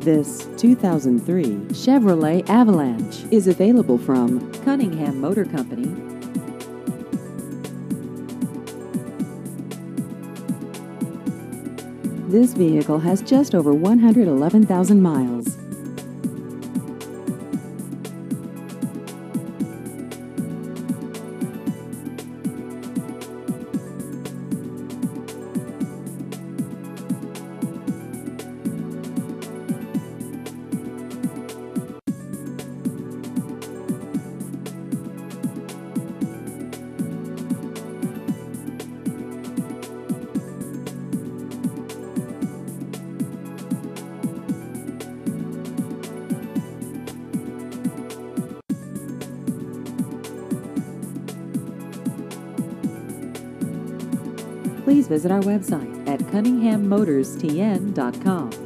This 2003 Chevrolet Avalanche is available from Cunningham Motor Company. This vehicle has just over 111,000 miles. Please visit our website at cunninghammotors.tn.com.